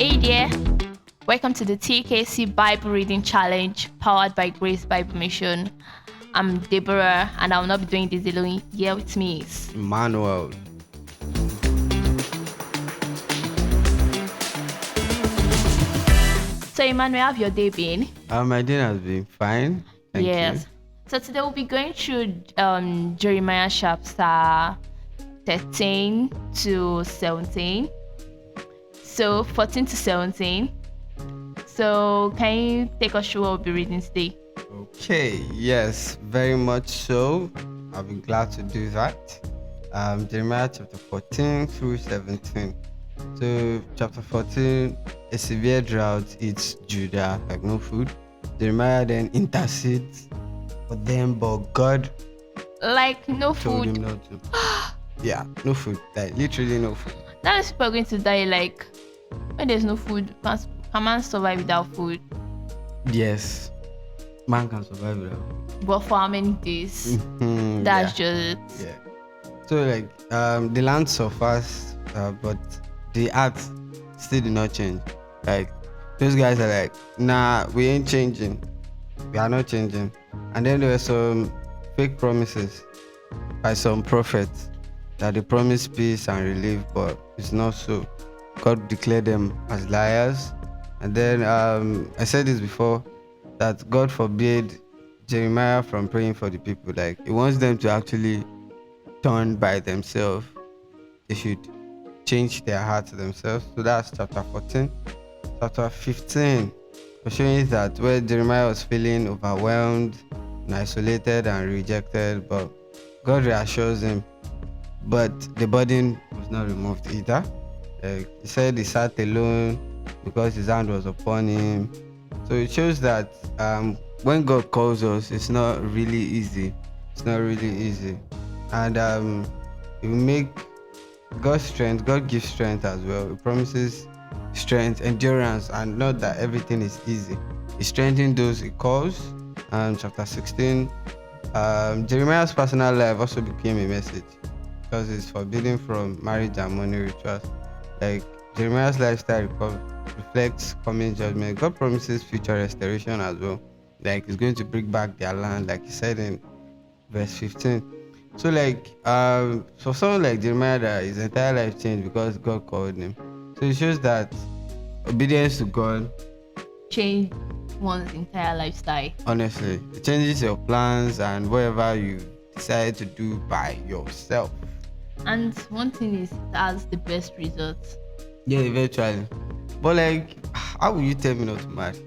Hey there, welcome to the TKC Bible Reading Challenge powered by Grace Bible Mission. I'm Deborah and I'll not be doing this alone. Here with me is Manuel. So Emmanuel, how have your day been? My day has been fine. Thank Yes. you. So today we'll be going through Jeremiah chapter 13 to 17. So 14 to 17. So can you take us through what we'll be reading today? Okay, yes, very much so. I'll be glad to do that. Jeremiah chapter 14 through 17. So, chapter 14, a severe drought hits Judah, like no food. Jeremiah then intercedes for them, but God Like no told food. him not to. Yeah, no food, like literally no food. That is people are going to die like when there's no food. Can man survive without food? Yes, man can survive without food. But for how many days? Mhm, That's yeah. just Yeah. So the land suffers, but the art still did not change. Like those guys are like, nah, we ain't changing. We are not changing. And then there were some fake promises by some prophets that they promised peace and relief, but it's not so. God declared them as liars. And then I said this before that God forbade Jeremiah from praying for the people. Like he wants them to actually turn by themselves. They should change their heart to themselves. So that's chapter 14. Chapter 15 was showing that where Jeremiah was feeling overwhelmed and isolated and rejected, but God reassures him. But the burden was not removed either. He said he sat alone because his hand was upon him. So it shows that when God calls us, it's not really easy. It's not really easy. And it will make God's strength, God gives strength as well. He promises strength, endurance, and not that everything is easy. He strengthens those he calls. Chapter 16, Jeremiah's personal life also became a message because it's forbidden from marriage and money rituals. Like Jeremiah's lifestyle reflects coming judgment. God promises future restoration as well. Like he's going to bring back their land, like he said in verse 15. So for someone like Jeremiah, that his entire life changed because God called him. So it shows that obedience to God, change one's entire lifestyle. honestly, it changes your plans and whatever you decide to do by yourself. And one thing is it has the best results. Yeah, eventually. But how will you tell me not to marry?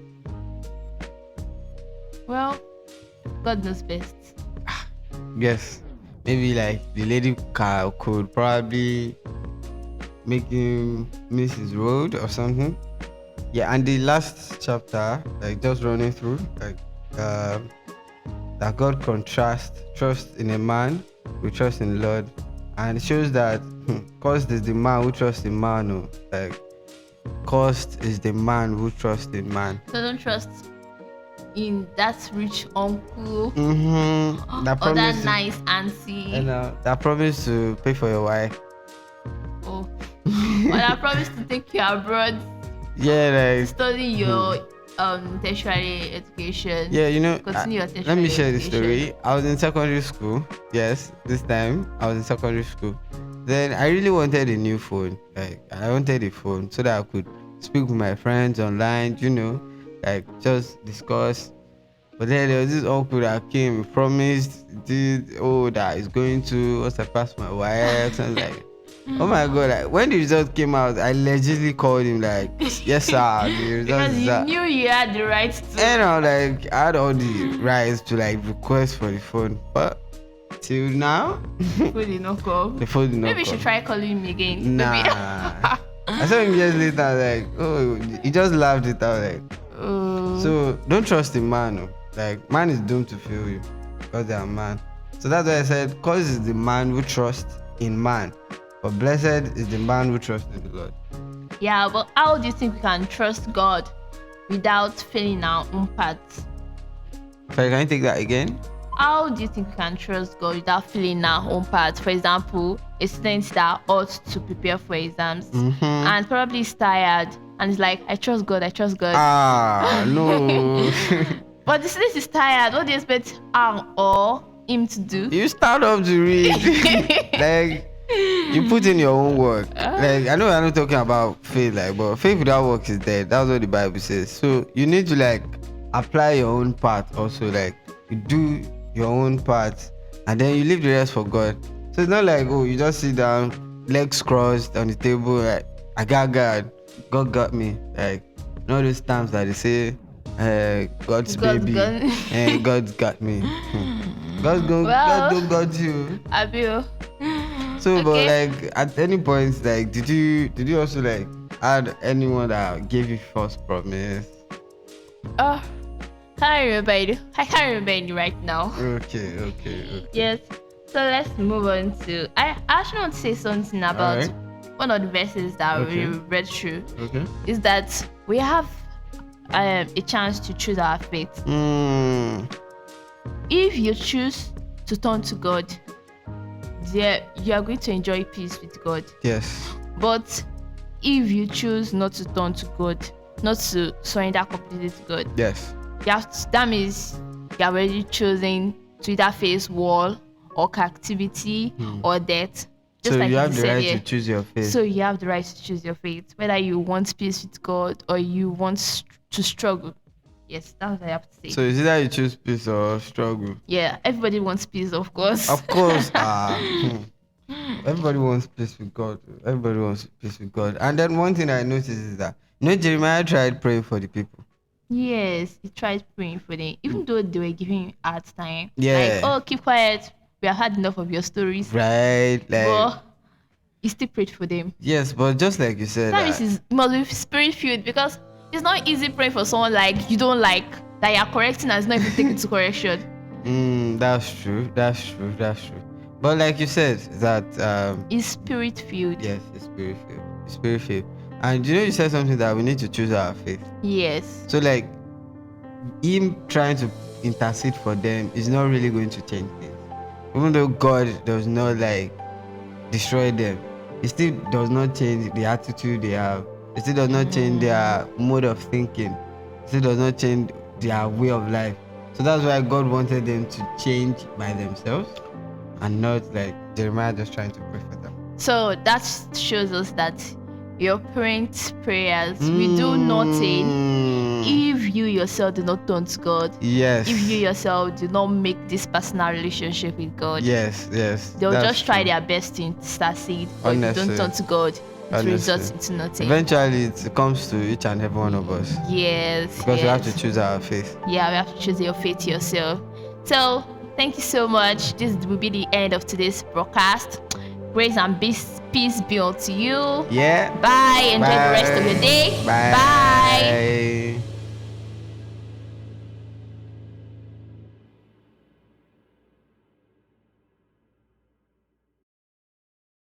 Well, God knows best. Yes, maybe like the lady could probably make him miss his road or something. Yeah, and the last chapter, like just running through, that God contrasts trust in a man with trust in the Lord, and it shows that cost is the man who trusts in man. Cost is the man who trusts in man. So don't trust in that rich uncle That or that promise, nice auntie. that promise to pay for your wife. Oh, or that promise to take you abroad, Yeah, study your tertiary education. yeah, Continue your let me tertiary share the education. story. I was in secondary school. Yes, this time I was in secondary school. Then I really wanted a new phone. Like I wanted a phone so that I could speak with my friends online. Like just discuss. But then there was this uncle that came, promised, that he's going to once I pass my wife. And like, oh my god! Like when the result came out, I legitimately called him like, yes sir, the result Because is you that. knew you had the right to. And I had all the rights to request for the phone, but till now, Food did not come. the phone did not Maybe you should come. try calling him again. Nah. Maybe. I saw him years later, he just laughed it out, So don't trust the man. Man is doomed to fail you because they are man. So that's why I said, cause is the man who trusts in man, but blessed is the man who trusts in the Lord. Yeah, but how do you think we can trust God without failing our own parts? Sorry, can you take that again? How do you think we can trust God without feeling our own part? For example, a student that ought to prepare for exams and probably is tired and it's like, I trust God, I trust God. Ah, no. But the student is tired. What do you expect her or him to do? You start up to read. Like, you put in your own work. Like, I know I'm not talking about faith, like, but faith without work is dead. That's what the Bible says. So you need to like apply your own part also. Like, you do your own part, and then you leave the rest for God. So it's not like, oh, you just sit down, legs crossed on the table, like, I got God. God got me. Like, you know those times that they say, God's baby, and God's got me. God don't got you. I will. So, Okay. but like at any point, like, did you also like had anyone that gave you false promise? Oh, I can't remember any right now. Okay. Yes. So let's move on to. I actually want to say something about Alright. one of the verses that Okay. we read through. Okay. Is that we have a chance to choose our faith. If you choose to turn to God, there you are going to enjoy peace with God. Yes. But if you choose not to turn to God, not to surrender completely to God, Yes. that means you are already choosing to either face war or captivity or death. Just So like you it have is the said right here. to choose your faith. So you have the right to choose your faith, whether you want peace with God or you want to struggle. Yes, that's what I have to say. So is it that you choose peace or struggle? Yeah, everybody wants peace, of course. Of course. Everybody wants peace with God. Everybody wants peace with God. And then one thing I noticed is that Jeremiah tried praying for the people. Yes, he tried praying for them, even though they were giving him hard time. Yeah. Like, oh, keep quiet. We have had enough of your stories. Right. Like, But he still prayed for them. yes, but just like you said, That means it must be spirit filled, because it's not easy praying for someone like you don't like, that you're correcting and it's not even taken to correction. that's true. But like you said, that It's spirit filled. yes, it's spirit filled. It's spirit filled. And you said something that we need to choose our faith. Yes. So like him trying to intercede for them is not really going to change things. Even though God does not like destroy them, it still does not change the attitude they have. It still does not change their mode of thinking. It still does not change their way of life. So that's why God wanted them to change by themselves and not like Jeremiah just trying to pray for them. So that shows us that your parents' prayers will do nothing if you yourself do not turn to God. Yes. If you yourself do not make this personal relationship with God. Yes. They'll that's just try true. their best to intercede. But if you Honestly. don't turn to God, it Honestly. results into nothing. Eventually, it comes to each and every one of us. Yes. Because we have yes. to choose our faith. Yeah, we have to choose your faith yourself. So, thank you so much. This will be the end of today's broadcast. Grace and peace be unto you. Yeah. Bye. Enjoy the rest of your day. Bye. Bye.